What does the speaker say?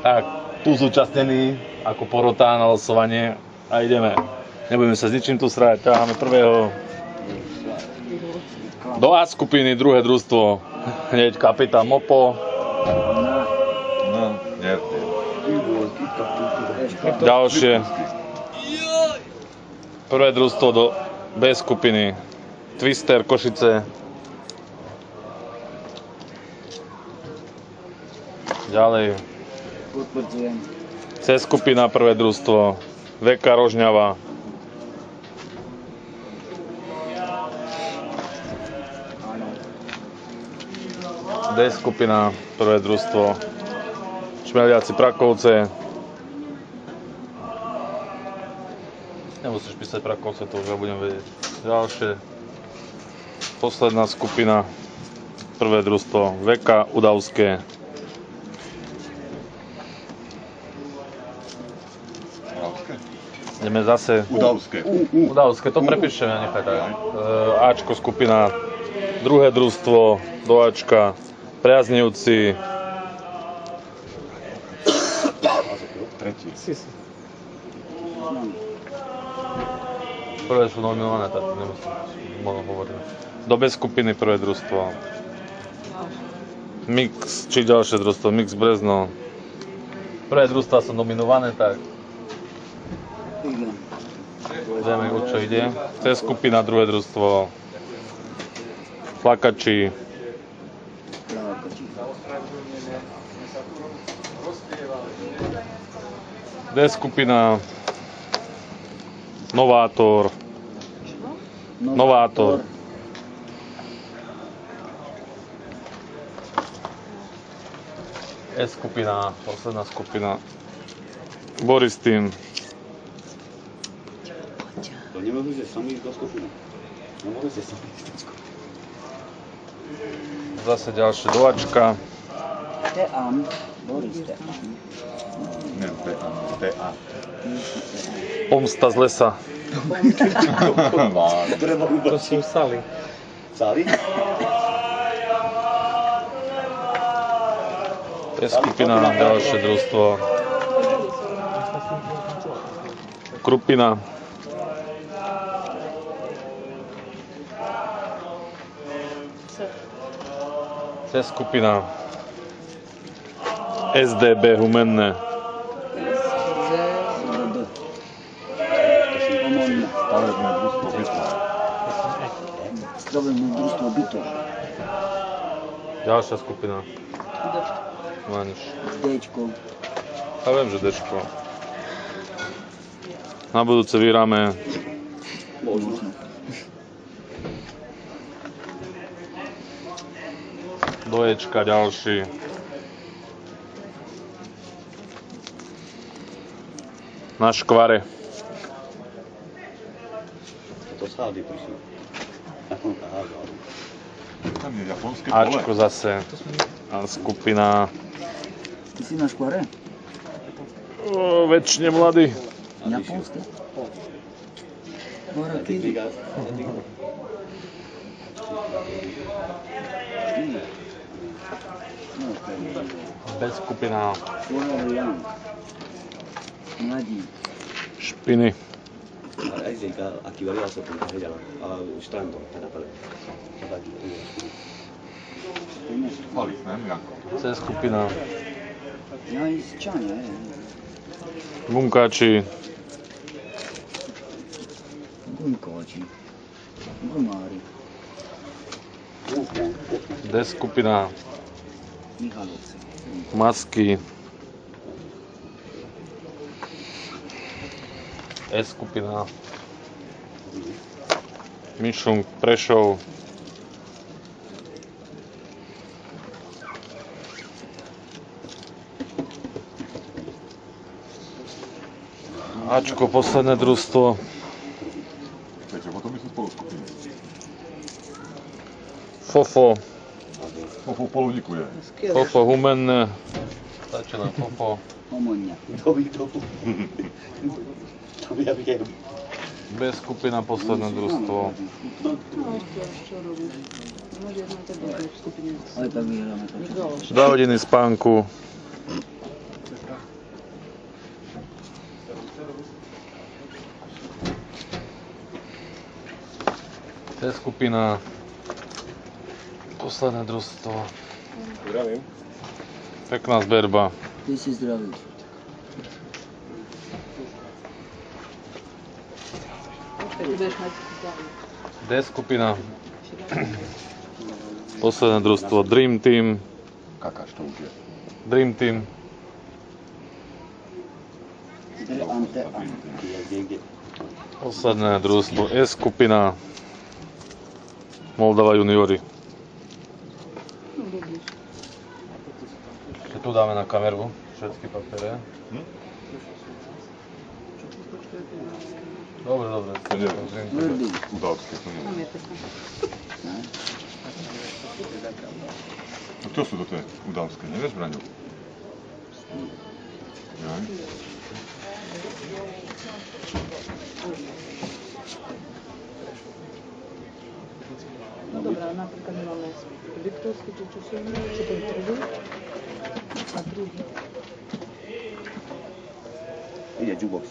Tak, tu zúčastnení ako porota na losovanie a ideme. Nebudeme sa s ničím tu srať, ťaháme prvého do A skupiny, druhé družstvo. Hneď kapitán Mopo. No, nie. Ďalšie. Prvé družstvo do B skupiny. Twister Košice. Ďalej. C skupina, prvé družstvo. VK Rožňava. D skupina, prvé družstvo. Šmeliaci Prakovce. Nemusíš písať Prakovce, to už ja budem vedieť. Ďalšie. Posledná skupina, prvé družstvo. VK Udavské. Ideme zase. Udavské, to prepíšem, ja nechaj tak. Ačko skupina, druhé družstvo do Ačka. Priaznivci. Tretí. Prvé sú nominované, tak nemusím hovoriť. Do B skupiny prvé družstvo. Mix, či ďalšie družstvo, Mix Brezno. Prvé družstva sú nominované, tak ideme, čo ide. C skupina, druhé družstvo. Flakači. D skupina. Novátor. E skupina, posledná skupina. Boristín. To nemôžete sami ísť do skupiny. Nemôžete sami ísť do skupiny. Zase ďalšie do Ačka. Team, Boris Team. Nie, TA. Pomsta z lesa. Treba To sú Sali. Sali? Je skupina, ďalšie družstvo. Krupina. C skupina. SDB Humenné. Stavebné družstvo Bytov. Ďalšia skupina. Maniš. Dčko. Ja viem, že Dčko. Na budúce vyhráme. Možno. Do Ečka ďalší. Na škvare. To sády prišli. Tam je japonské pole. Ačko zase. A skupina. Ty si na škvare? Väčšine mladý. Japonské? Boraky. Bez skupina. Mladí. Špiny. Aj Zejka, aký variál sa tam hľadala. A Štrandol, teda prvé. Chvalit, ne? Janko. C skupina. Ja ísť čania, Bunkáči. Gunkoči. Gumári. D skupina. Michalovce. Masky. E skupina. Myšlunk, Prešov. Ačko, posledné družstvo. Peťo, potom my sú spolu skupiny. Fofo. Fofo polovníkuje. Fofo Humenné. Stačí len Fofo. Omonia. To by ja videl. B skupina, posledné družstvo. Ale tak vyhráme to. 2 hodiny spánku. D skupina. Posledné družstvo. Zdravím. Pekná zberba. Ty si zdravý. D skupina. Posledné družstvo Dream Team. Kakáš to už je. Dream Team. Ante. Posledné družstvo S skupina. Moldava juniory. Ešte tu dáme na kameru všetky papiere. Dobre, dobre. To nie Tvrdý. udávské, to nie. No čo sú toto udávské, nevieš, Braňo? Jaj. No dobrá, napríklad my máme viktorský, či čo sú, či ten prvý a druhý. Ide jukebox.